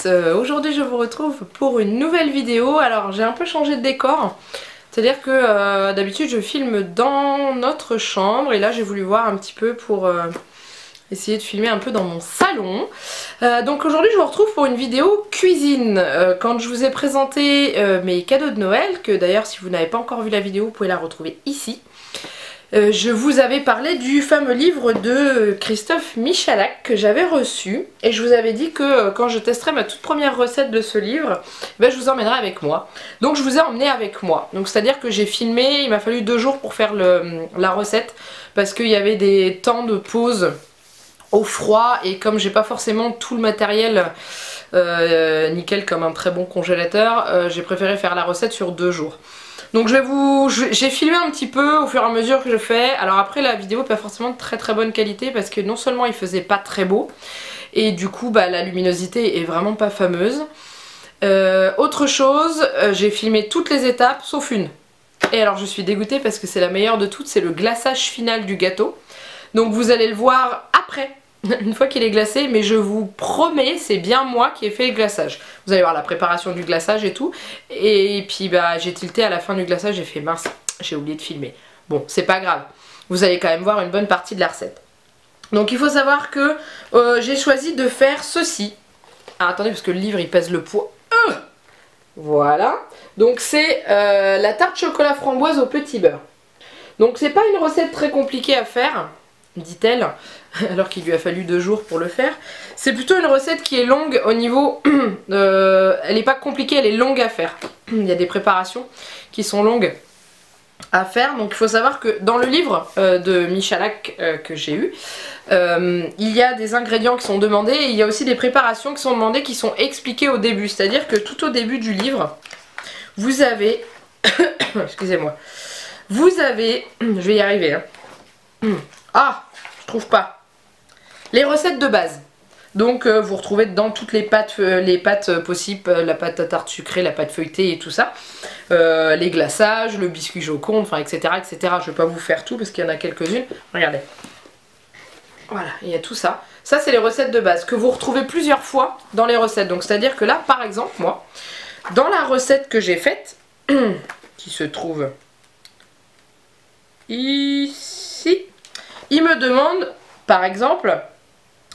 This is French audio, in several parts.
tous, aujourd'hui je vous retrouve pour une nouvelle vidéo. Alors j'ai un peu changé de décor, c'est-à-dire que d'habitude je filme dans notre chambre et là j'ai voulu voir un petit peu pour essayer de filmer un peu dans mon salon. Donc aujourd'hui je vous retrouve pour une vidéo cuisine. Quand je vous ai présenté mes cadeaux de Noël, que d'ailleurs si vous n'avez pas encore vu la vidéo vous pouvez la retrouver ici. Je vous avais parlé du fameux livre de Christophe Michalak que j'avais reçu et je vous avais dit que quand je testerai ma toute première recette de ce livre, ben, je vous emmènerai avec moi. Donc je vous ai emmené avec moi. Donc c'est à dire que j'ai filmé, il m'a fallu 2 jours pour faire la recette parce qu'il y avait des temps de pause au froid et comme j'ai pas forcément tout le matériel nickel comme un très bon congélateur, j'ai préféré faire la recette sur 2 jours. Donc j'ai filmé un petit peu au fur et à mesure que je fais. Alors après la vidéo n'est pas forcément de très bonne qualité parce que non seulement il faisait pas très beau et du coup bah, la luminosité est vraiment pas fameuse. Autre chose, j'ai filmé toutes les étapes sauf une. Et alors je suis dégoûtée parce que c'est la meilleure de toutes, c'est le glaçage final du gâteau. Donc vous allez le voir après. Une fois qu'il est glacé, mais je vous promets, c'est bien moi qui ai fait le glaçage. Vous allez voir la préparation du glaçage et tout. Et puis bah j'ai tilté à la fin du glaçage, j'ai fait mince, j'ai oublié de filmer. Bon, c'est pas grave. Vous allez quand même voir une bonne partie de la recette. Donc il faut savoir que j'ai choisi de faire ceci. Ah, attendez, parce que le livre il pèse le poids. Voilà. Donc c'est la tarte chocolat framboise au petit beurre. Donc c'est pas une recette très compliquée à faire, dit-elle, alors qu'il lui a fallu 2 jours pour le faire. C'est plutôt une recette qui est longue au niveau... elle n'est pas compliquée, elle est longue à faire. Il y a des préparations qui sont longues à faire. Donc il faut savoir que dans le livre de Michalak que j'ai eu, il y a des ingrédients qui sont demandés et il y a aussi des préparations qui sont demandées qui sont expliquées au début. C'est-à-dire que tout au début du livre, vous avez... excusez-moi. Vous avez... je vais y arriver. Hein. Ah, je trouve pas. Les recettes de base. Donc vous retrouvez dedans toutes les pâtes possibles, la pâte à tarte sucrée, la pâte feuilletée et tout ça. Les glaçages, le biscuit Joconde, enfin etc. etc. Je vais pas vous faire tout parce qu'il y en a quelques-unes. Regardez. Voilà, il y a tout ça. Ça c'est les recettes de base que vous retrouvez plusieurs fois dans les recettes. Donc c'est à dire que là par exemple moi, dans la recette que j'ai faite, qui se trouve ici, il me demande par exemple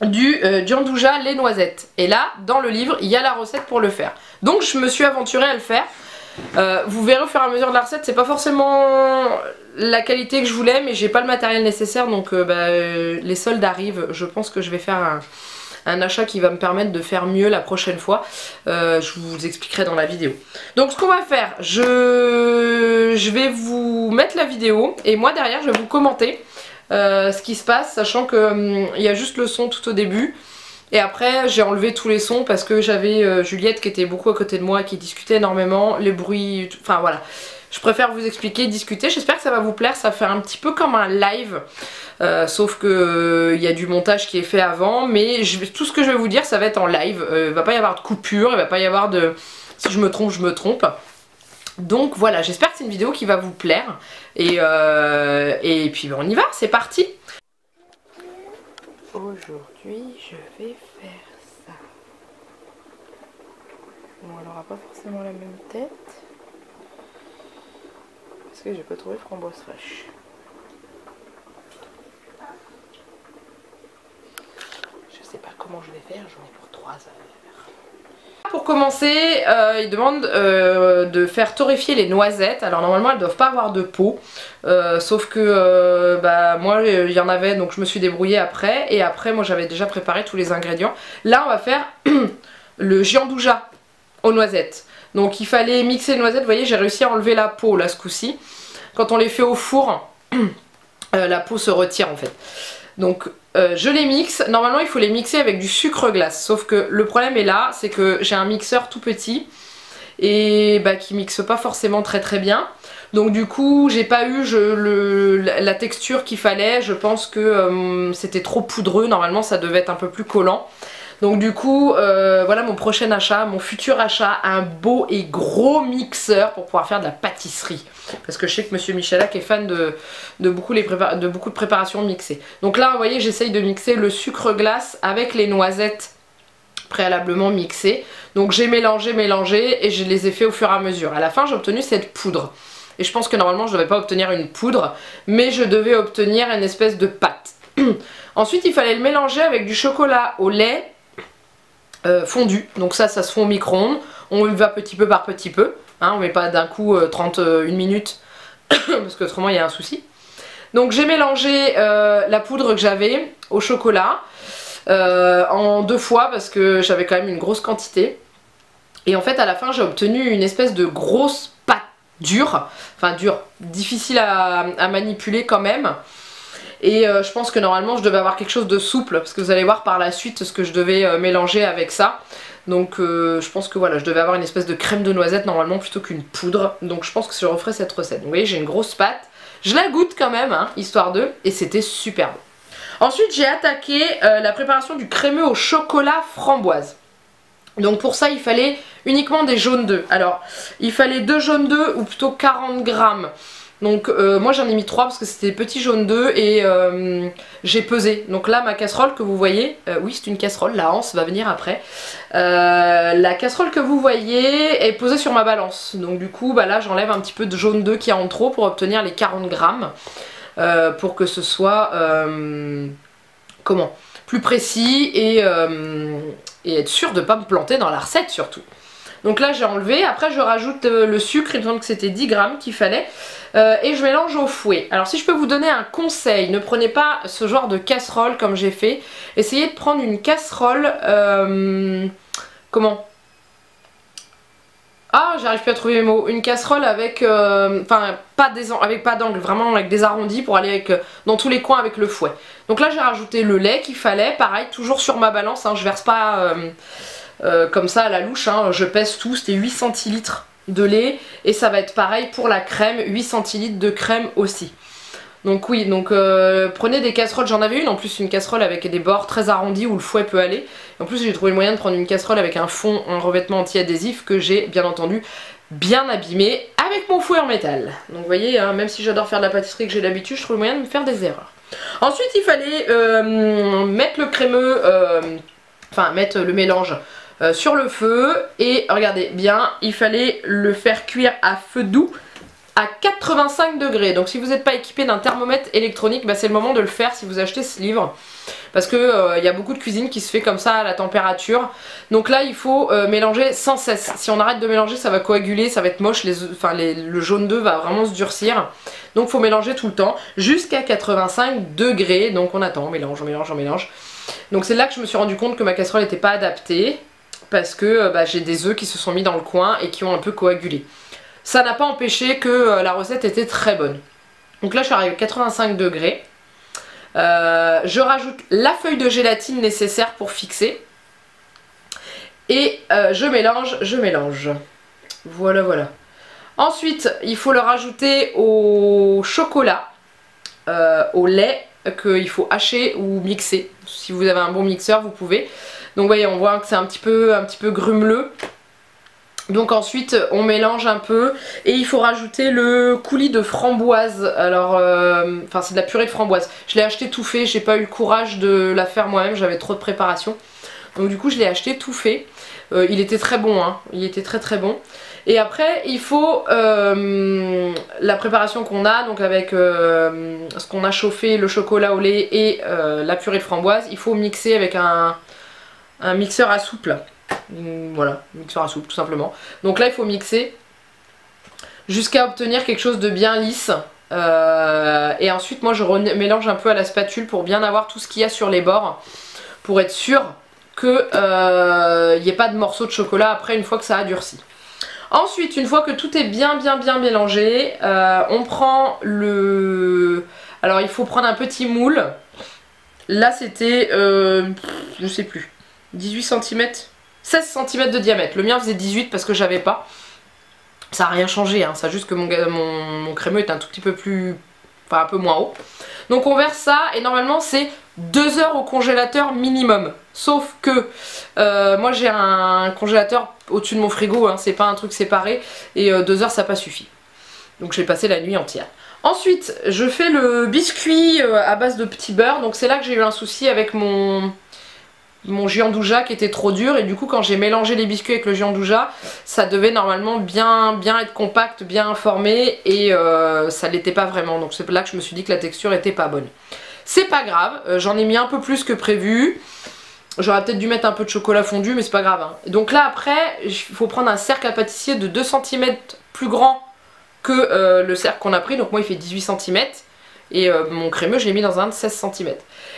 du gianduja lait noisettes. Et là, dans le livre, il y a la recette pour le faire. Donc je me suis aventurée à le faire. Vous verrez au fur et à mesure de la recette, c'est pas forcément la qualité que je voulais, mais j'ai pas le matériel nécessaire, donc les soldes arrivent. Je pense que je vais faire un achat qui va me permettre de faire mieux la prochaine fois. Je vous expliquerai dans la vidéo. Donc ce qu'on va faire, je vais vous mettre la vidéo et moi derrière je vais vous commenter ce qui se passe, sachant que il y a juste le son tout au début et après j'ai enlevé tous les sons parce que j'avais Juliette qui était beaucoup à côté de moi et qui discutait énormément, les bruits, enfin voilà. Je préfère vous expliquer, discuter, j'espère que ça va vous plaire, ça fait un petit peu comme un live, sauf que il y a du montage qui est fait avant, mais tout ce que je vais vous dire ça va être en live, il va pas y avoir de coupure, il va pas y avoir de... si je me trompe, je me trompe. Donc voilà, j'espère que c'est une vidéo qui va vous plaire. Et puis on y va, c'est parti. Aujourd'hui, je vais faire ça. Bon, elle n'aura pas forcément la même tête. Parce que j'ai pas trouvé framboise fraîche. Je sais pas comment je vais faire, j'en ai pour 3 heures. Pour commencer, il demande de faire torréfier les noisettes. Alors normalement elles doivent pas avoir de peau, sauf que bah, moi il y en avait donc je me suis débrouillée après. Et après moi j'avais déjà préparé tous les ingrédients. Là on va faire le gianduja aux noisettes. Donc il fallait mixer les noisettes, vous voyez j'ai réussi à enlever la peau là ce coup-ci. Quand on les fait au four, la peau se retire en fait. Donc je les mixe, normalement il faut les mixer avec du sucre glace, sauf que le problème est là, c'est que j'ai un mixeur tout petit et bah, qui mixe pas forcément très bien. Donc du coup j'ai pas eu la texture qu'il fallait, je pense que c'était trop poudreux, normalement ça devait être un peu plus collant. Donc du coup, voilà mon prochain achat, mon futur achat, un beau et gros mixeur pour pouvoir faire de la pâtisserie. Parce que je sais que Monsieur Michalak est fan de beaucoup de préparations mixées. Donc là, vous voyez, j'essaye de mixer le sucre glace avec les noisettes préalablement mixés. Donc j'ai mélangé et je les ai fait au fur et à mesure. À la fin j'ai obtenu cette poudre. Et je pense que normalement je ne devais pas obtenir une poudre, mais je devais obtenir une espèce de pâte. Ensuite il fallait le mélanger avec du chocolat au lait fondu. Donc ça se fait au micro-ondes. On y va petit peu par petit peu. Hein, on ne met pas d'un coup 31 minutes parce qu'autrement il y a un souci. Donc j'ai mélangé la poudre que j'avais au chocolat en 2 fois parce que j'avais quand même une grosse quantité. Et en fait à la fin j'ai obtenu une espèce de grosse pâte dure. Enfin dure, difficile à manipuler quand même. Et je pense que normalement je devais avoir quelque chose de souple parce que vous allez voir par la suite ce que je devais mélanger avec ça. Donc je pense que voilà, je devais avoir une espèce de crème de noisette normalement plutôt qu'une poudre. Donc je pense que je referai cette recette. Donc, vous voyez j'ai une grosse pâte. Je la goûte quand même, hein, histoire de, et c'était super bon. Ensuite j'ai attaqué la préparation du crémeux au chocolat framboise. Donc pour ça il fallait uniquement des jaunes d'œufs. Alors il fallait 2 jaunes d'œufs ou plutôt 40 grammes. Donc moi j'en ai mis 3 parce que c'était des petits jaunes d'œufs et j'ai pesé. Donc là ma casserole que vous voyez, oui c'est une casserole, la hanse va venir après. La casserole que vous voyez est posée sur ma balance. Donc du coup bah là j'enlève un petit peu de jaune d'œuf qui est en trop pour obtenir les 40 grammes. Pour que ce soit plus précis et être sûr de ne pas me planter dans la recette surtout. Donc là j'ai enlevé, après je rajoute le sucre, il me semble que c'était 10 grammes qu'il fallait, et je mélange au fouet. Alors si je peux vous donner un conseil, ne prenez pas ce genre de casserole comme j'ai fait, essayez de prendre une casserole, j'arrive plus à trouver mes mots. Une casserole avec, pas d'angle, vraiment avec des arrondis pour aller dans tous les coins avec le fouet. Donc là j'ai rajouté le lait qu'il fallait, pareil, toujours sur ma balance, hein, je verse pas comme ça à la louche, hein, je pèse tout, c'était 8 centilitres de lait et ça va être pareil pour la crème, 8 centilitres de crème aussi. Donc oui, donc prenez des casseroles, j'en avais une en plus, une casserole avec des bords très arrondis où le fouet peut aller. Et en plus j'ai trouvé le moyen de prendre une casserole avec un fond, un revêtement anti-adhésif que j'ai bien entendu bien abîmé avec mon fouet en métal. Donc vous voyez, hein, même si j'adore faire de la pâtisserie que j'ai l'habitude, je trouve le moyen de me faire des erreurs. Ensuite il fallait mettre le crémeux, mettre le mélange sur le feu et regardez bien, il fallait le faire cuire à feu doux à 85 degrés. Donc si vous n'êtes pas équipé d'un thermomètre électronique, bah, c'est le moment de le faire si vous achetez ce livre. Parce que y a beaucoup de cuisine qui se fait comme ça à la température. Donc là il faut mélanger sans cesse. Si on arrête de mélanger ça va coaguler, ça va être moche, le jaune d'œuf va vraiment se durcir. Donc il faut mélanger tout le temps jusqu'à 85 degrés. Donc on attend, on mélange, on mélange, on mélange. Donc c'est là que je me suis rendu compte que ma casserole n'était pas adaptée. Parce que j'ai des œufs qui se sont mis dans le coin et qui ont un peu coagulé. Ça n'a pas empêché que la recette était très bonne. Donc là je suis arrivée à 85 degrés. Je rajoute la feuille de gélatine nécessaire pour fixer. Et je mélange. Voilà, voilà. Ensuite, il faut le rajouter au chocolat, au lait qu'il faut hacher ou mixer. Si vous avez un bon mixeur, vous pouvez. Donc vous voyez, on voit que c'est un petit peu grumeleux. Donc ensuite on mélange un peu et il faut rajouter le coulis de framboise. Alors c'est de la purée de framboise. Je l'ai acheté tout fait, j'ai pas eu le courage de la faire moi-même, j'avais trop de préparation. Donc du coup je l'ai acheté tout fait. Il était très bon, hein. Il était très très bon. Et après il faut la préparation qu'on a, donc avec ce qu'on a chauffé, le chocolat au lait et la purée de framboise, il faut mixer avec un mixeur à soupe là. Voilà, mixeur à soupe tout simplement. Donc là il faut mixer jusqu'à obtenir quelque chose de bien lisse. Et ensuite moi je mélange un peu à la spatule pour bien avoir tout ce qu'il y a sur les bords. Pour être sûr qu'il n'y ait pas de morceaux de chocolat après une fois que ça a durci. Ensuite une fois que tout est bien mélangé, on prend le... Alors il faut prendre un petit moule. Là c'était, je sais plus, 18 cm 16 cm de diamètre. Le mien faisait 18 parce que j'avais pas. Ça n'a rien changé, hein. C'est juste que mon crémeux est un tout petit peu plus... Enfin un peu moins haut. Donc on verse ça et normalement c'est 2 heures au congélateur minimum. Sauf que moi j'ai un congélateur au-dessus de mon frigo, hein. C'est pas un truc séparé. Et 2 heures ça n'a pas suffi. Donc j'ai passé la nuit entière. Ensuite je fais le biscuit à base de petit beurre. Donc c'est là que j'ai eu un souci avec mon mon giandouja qui était trop dur, et du coup quand j'ai mélangé les biscuits avec le giandouja, ça devait normalement bien être compact, bien formé, et ça l'était pas vraiment, donc c'est là que je me suis dit que la texture était pas bonne. C'est pas grave, j'en ai mis un peu plus que prévu. J'aurais peut-être dû mettre un peu de chocolat fondu, mais c'est pas grave, hein. Donc là après, il faut prendre un cercle à pâtissier de 2 cm plus grand que le cercle qu'on a pris. Donc moi il fait 18 cm. Et mon crémeux je l'ai mis dans un de 16 cm.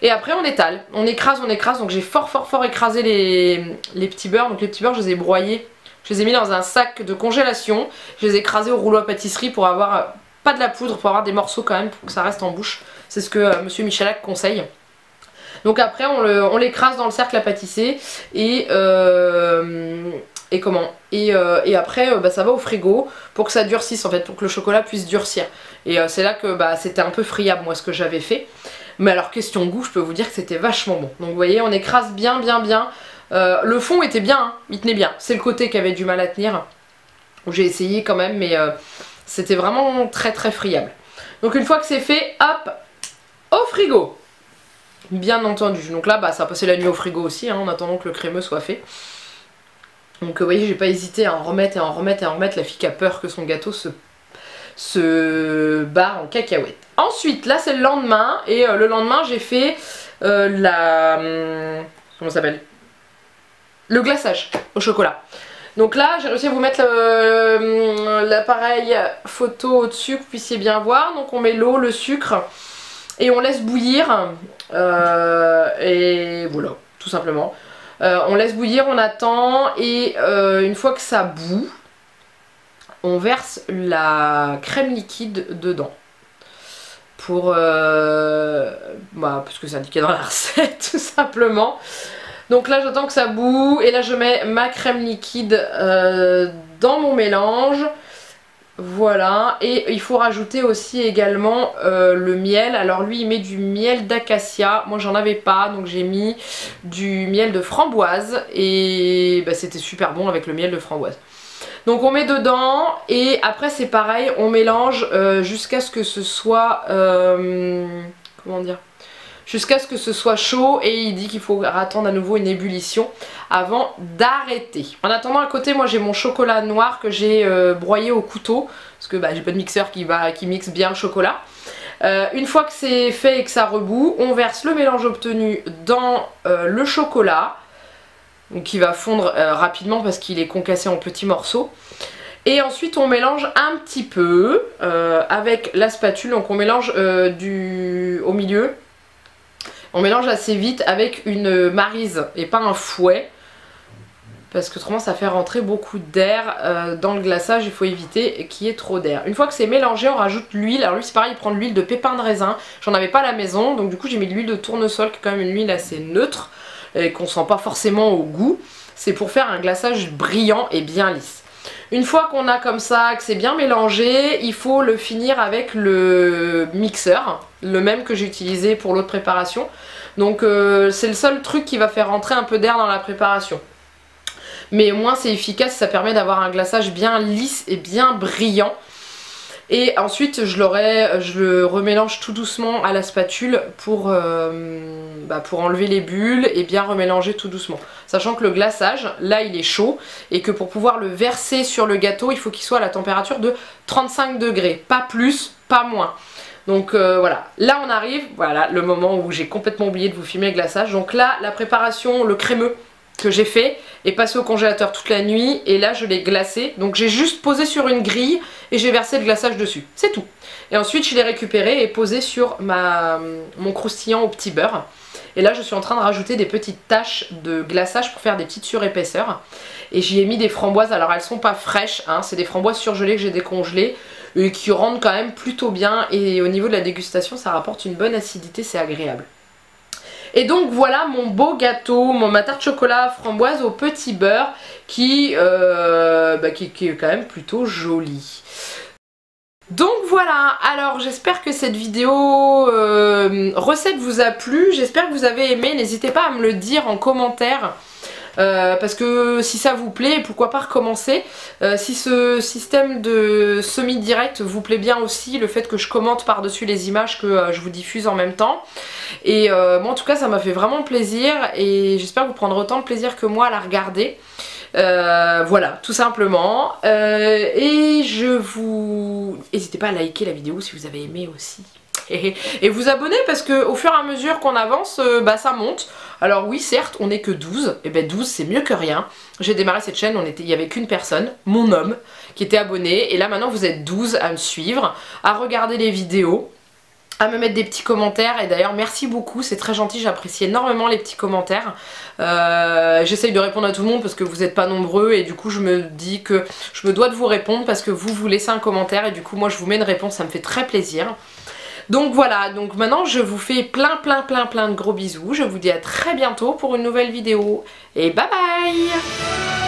Et après on étale, on écrase. Donc j'ai fort écrasé les petits beurres. Donc les petits beurres je les ai broyés. Je les ai mis dans un sac de congélation. Je les ai écrasés au rouleau à pâtisserie pour avoir, pas de la poudre, pour avoir des morceaux quand même, pour que ça reste en bouche. C'est ce que monsieur Michalak conseille. Donc après on l'écrase dans le cercle à pâtisser et après ça va au frigo pour que ça durcisse en fait, pour que le chocolat puisse durcir. Et c'est là que c'était un peu friable moi ce que j'avais fait. Mais alors question goût, je peux vous dire que c'était vachement bon. Donc vous voyez, on écrase bien. Le fond était bien, hein, il tenait bien. C'est le côté qui avait du mal à tenir. J'ai essayé quand même, mais c'était vraiment très friable. Donc une fois que c'est fait, hop, au frigo. Bien entendu. Donc là, ça a passé la nuit au frigo aussi, hein, en attendant que le crémeux soit fait. Donc vous voyez, j'ai pas hésité à en remettre. La fille qui a peur que son gâteau se barre en cacahuète. Ensuite, là c'est le lendemain, et le lendemain j'ai fait comment ça s'appelle, le glaçage au chocolat. Donc là j'ai réussi à vous mettre l'appareil photo au-dessus, que vous puissiez bien voir. Donc on met l'eau, le sucre, et on laisse bouillir, et voilà, tout simplement. On laisse bouillir, on attend, et une fois que ça bout, on verse la crème liquide dedans. Parce que c'est indiqué dans la recette, tout simplement. Donc là j'attends que ça bout, et là je mets ma crème liquide dans mon mélange. Voilà, et il faut rajouter aussi également le miel. Alors lui il met du miel d'acacia, moi j'en avais pas, donc j'ai mis du miel de framboise, et c'était super bon avec le miel de framboise. Donc on met dedans, et après c'est pareil, on mélange jusqu'à ce que ce soit comment dire, jusqu'à ce que ce soit chaud, et il dit qu'il faut attendre à nouveau une ébullition avant d'arrêter. En attendant, à côté moi j'ai mon chocolat noir que j'ai broyé au couteau, parce que j'ai pas de mixeur qui mixe bien le chocolat. Une fois que c'est fait et que ça rebout, on verse le mélange obtenu dans le chocolat, donc qui va fondre rapidement parce qu'il est concassé en petits morceaux. Et ensuite on mélange un petit peu avec la spatule, donc on mélange au milieu. On mélange assez vite avec une maryse et pas un fouet, parce que autrement ça fait rentrer beaucoup d'air dans le glaçage, il faut éviter qu'il y ait trop d'air. Une fois que c'est mélangé, on rajoute l'huile. Alors lui c'est pareil, il prend de l'huile de pépins de raisin, j'en avais pas à la maison, donc du coup j'ai mis de l'huile de tournesol, qui est quand même une huile assez neutre, et qu'on sent pas forcément au goût. C'est pour faire un glaçage brillant et bien lisse. Une fois qu'on a comme ça, que c'est bien mélangé, il faut le finir avec le mixeur, le même que j'ai utilisé pour l'autre préparation. Donc c'est le seul truc qui va faire rentrer un peu d'air dans la préparation. Mais au moins c'est efficace, ça permet d'avoir un glaçage bien lisse et bien brillant. Et ensuite je le remélange tout doucement à la spatule pour enlever les bulles et bien remélanger tout doucement. Sachant que le glaçage, là il est chaud, et que pour pouvoir le verser sur le gâteau, il faut qu'il soit à la température de 35 degrés. Pas plus, pas moins. Donc voilà, là on arrive, voilà le moment où j'ai complètement oublié de vous filmer le glaçage. Donc là la préparation, le crémeux que j'ai fait est passé au congélateur toute la nuit, et là je l'ai glacé. Donc j'ai juste posé sur une grille et j'ai versé le glaçage dessus, c'est tout. Et ensuite je l'ai récupéré et posé sur mon croustillant au petit beurre. Et là je suis en train de rajouter des petites taches de glaçage pour faire des petites surépaisseurs. Et j'y ai mis des framboises, alors elles sont pas fraîches, hein, c'est des framboises surgelées que j'ai décongelées, et qui rendent quand même plutôt bien, et au niveau de la dégustation ça rapporte une bonne acidité, c'est agréable. Et donc voilà mon beau gâteau, ma tarte chocolat framboise au petit beurre qui est quand même plutôt jolie. Donc voilà, alors j'espère que cette vidéo recette vous a plu, j'espère que vous avez aimé, n'hésitez pas à me le dire en commentaire. parce que si ça vous plaît, pourquoi pas recommencer. Si ce système de semi-direct vous plaît bien aussi, le fait que je commente par-dessus les images que je vous diffuse en même temps. Et moi en tout cas ça m'a fait vraiment plaisir et j'espère que vous prendrez autant de plaisir que moi à la regarder. Voilà, tout simplement. Et je vous... N'hésitez pas à liker la vidéo si vous avez aimé aussi. Et vous abonner parce que au fur et à mesure qu'on avance, bah ça monte. Alors oui, certes, on n'est que 12. Et ben 12 c'est mieux que rien. J'ai démarré cette chaîne, il n'y avait qu'une personne, mon homme, qui était abonné. Et là maintenant vous êtes 12 à me suivre, à regarder les vidéos, à me mettre des petits commentaires. Et d'ailleurs merci beaucoup, c'est très gentil, j'apprécie énormément les petits commentaires. J'essaye de répondre à tout le monde parce que vous n'êtes pas nombreux et du coup je me dis que je me dois de vous répondre parce que vous laissez un commentaire et du coup moi je vous mets une réponse, ça me fait très plaisir. Donc voilà, donc maintenant je vous fais plein de gros bisous. Je vous dis à très bientôt pour une nouvelle vidéo et bye bye.